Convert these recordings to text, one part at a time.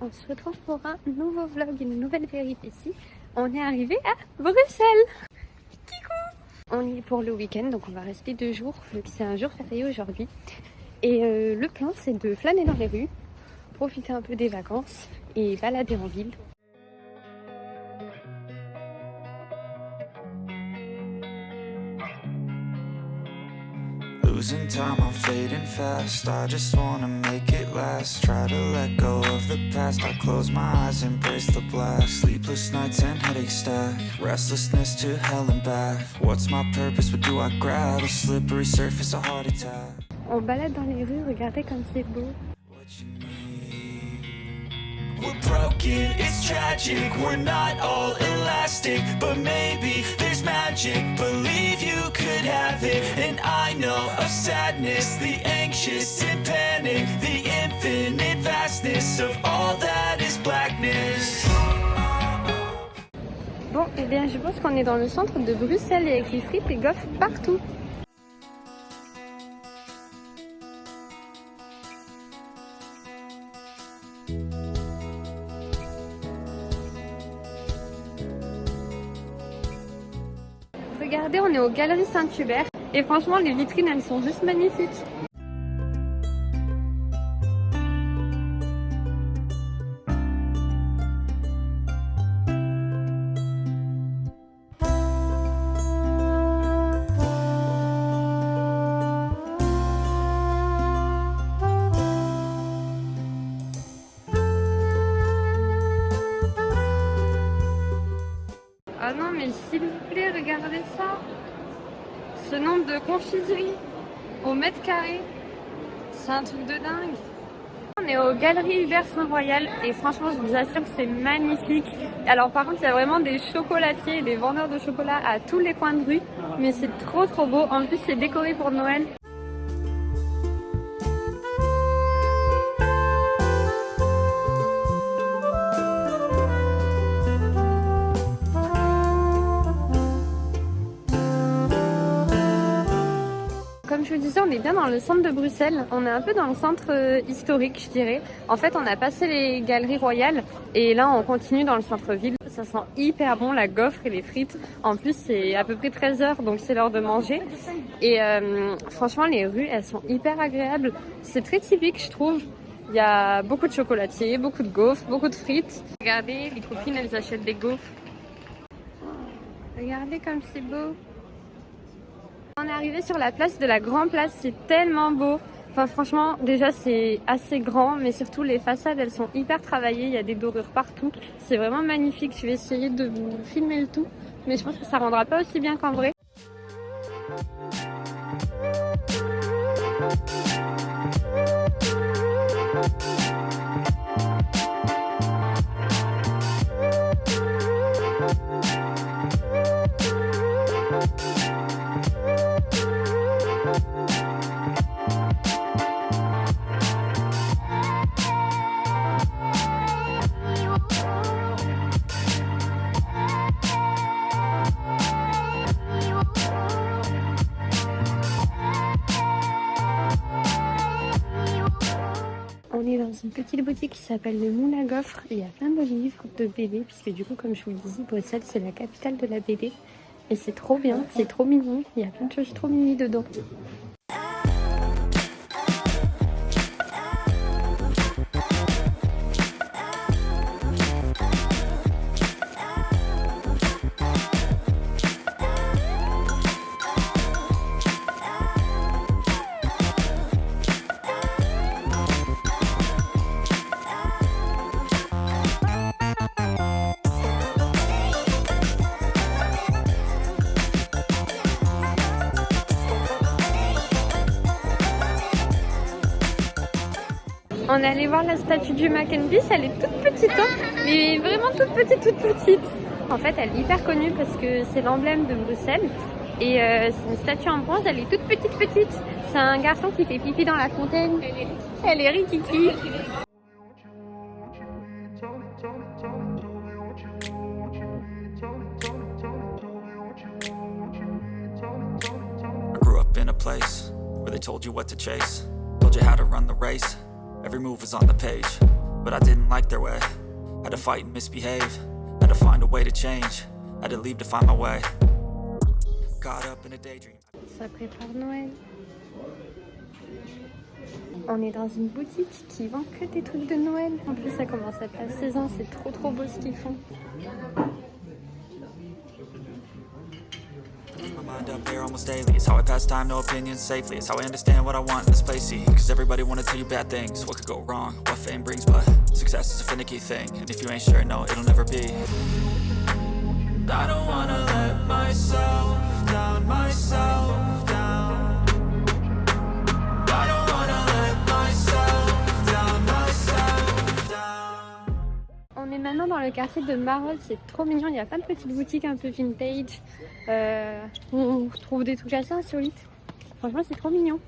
on se retrouve pour un nouveau vlog, une nouvelle péripétie. On est arrivé à Bruxelles. Kikou. On y est pour le week-end, donc on va rester 2 jours, vu que c'est un jour férié aujourd'hui. Et le plan, c'est de flâner dans les rues, profiter un peu des vacances et balader en ville. Losing time, I'm fading fast. I just wanna make it last. Try to let go of the past. I close my eyes, embrace the blast. Sleepless nights and headaches stack. Restlessness to hell and back. What's my purpose? What do I grab? A slippery surface, a heart attack. On balade dans les rues, regardez comme c'est beau. What you need? We're broken, it's tragic. We're not all elastic, but maybe there's magic. Believe you could have it. And I know of sadness, the anxious and panic, the infinite vastness of all that is blackness. Bon, eh bien je pense qu'on est dans le centre de Bruxelles, il y a écrit frites et gaufres partout. Regardez, on est aux Galeries Saint-Hubert et franchement les vitrines elles sont juste magnifiques. Ah non mais s'il vous plaît, regardez ça. Ce nombre de confiseries au mètre carré. C'est un truc de dingue. On est aux Galeries Hubert Saint-Royal et franchement je vous assure que c'est magnifique. Alors par contre il y a vraiment des chocolatiers et des vendeurs de chocolat à tous les coins de rue. Mais c'est trop beau. En plus c'est décoré pour Noël. Comme je vous disais, on est bien dans le centre de Bruxelles. On est un peu dans le centre historique, je dirais. En fait, on a passé les Galeries Royales et là, on continue dans le centre-ville. Ça sent hyper bon, la gaufre et les frites. En plus, c'est à peu près 13h, donc c'est l'heure de manger. Et franchement, les rues, elles sont hyper agréables. C'est très typique, je trouve. Il y a beaucoup de chocolatiers, beaucoup de gaufres, beaucoup de frites. Regardez, les copines, elles achètent des gaufres. Regardez comme c'est beau. On est arrivé sur la place de la Grand Place, c'est tellement beau. Enfin franchement, déjà c'est assez grand, mais surtout les façades elles sont hyper travaillées, il y a des dorures partout. C'est vraiment magnifique, je vais essayer de vous filmer le tout, mais je pense que ça rendra pas aussi bien qu'en vrai. On est dans une petite boutique qui s'appelle le Moulin à Gaufres. Il y a plein de livres de BD, puisque du coup, comme je vous le disais, Bruxelles, c'est la capitale de la BD. Et c'est trop bien, c'est trop mignon. Il y a plein de choses trop mimi dedans. On est allé voir la statue du Mackenzie, elle est toute petite, hein, mais vraiment toute petite. En fait, elle est hyper connue parce que c'est l'emblème de Bruxelles. Et c'est une statue en bronze, elle est toute petite. C'est un garçon qui fait pipi dans la fontaine. Elle est rikiki. I grew up in a place where they told you what to chase, told you how to run the race. Every move was on the page. but I didn't like their way. Had to fight and misbehave, had to find a way to change, had to leave to find my way. Caught up in a daydream. Ça prépare Noël. On est dans une boutique qui vend que des trucs de Noël. En plus, ça commence à être la saison, c'est trop beau ce qu'ils font. My mind up there almost daily. It's how I pass time, no opinions safely. It's how I understand what I want in this place. See, cause everybody wanna tell you bad things. What could go wrong, what fame brings, but success is a finicky thing. And if you ain't sure, no, it'll never be. I don't wanna let myself down, myself down. I don't wanna let myself down, myself down. On est maintenant dans le quartier de Marolles, c'est trop mignon, il y a plein de petites boutiques un peu vintage. Où on trouve des trucs assez insolites. Franchement, c'est trop mignon.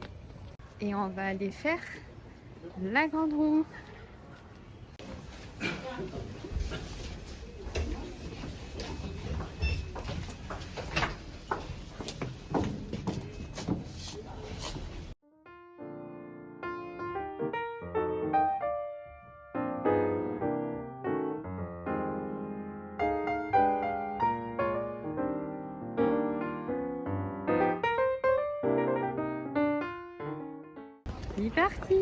Et on va aller faire la grande roue. C'est parti!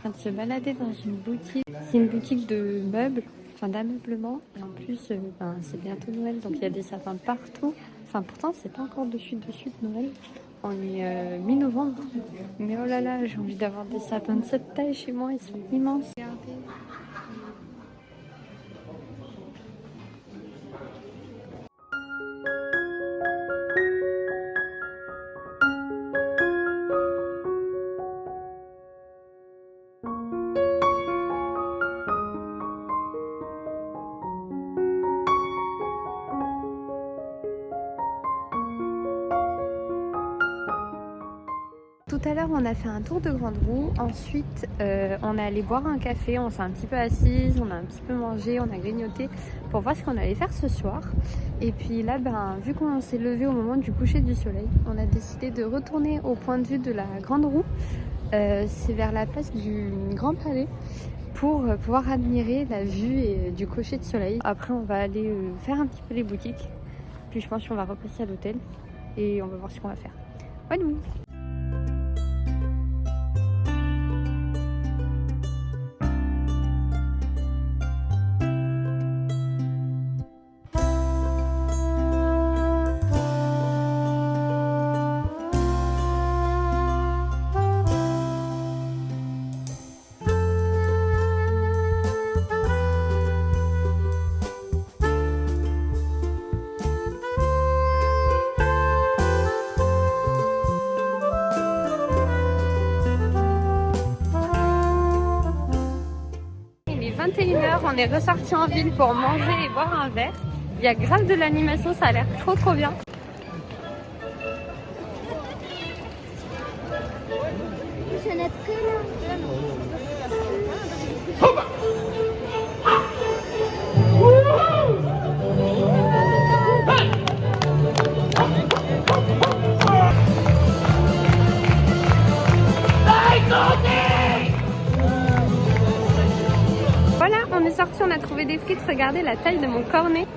De se balader dans une boutique. C'est une boutique de meubles, enfin d'ameublement. Et en plus, c'est bientôt Noël, donc il y a des sapins partout. Enfin, pourtant, c'est pas encore dessus de Noël. On est mi-novembre. Mais oh là là, j'ai envie d'avoir des sapins de cette taille chez moi. Ils sont immenses. Regardez. Tout à l'heure, on a fait un tour de grande roue. Ensuite, on est allé boire un café. On s'est un petit peu assise, on a un petit peu mangé, on a grignoté pour voir ce qu'on allait faire ce soir. Et puis là, vu qu'on s'est levé au moment du coucher du soleil, on a décidé de retourner au point de vue de la grande roue. C'est vers la place du Grand Palais pour pouvoir admirer la vue du coucher de soleil. Après, on va aller faire un petit peu les boutiques. Puis je pense qu'on va repasser à l'hôtel et on va voir ce qu'on va faire. Bonne nuit. On est ressorti en ville pour manger et boire un verre. Il y a grave de l'animation, ça a l'air trop bien. Voilà, on est sorti, on a trouvé des frites. Regardez la taille de mon cornet.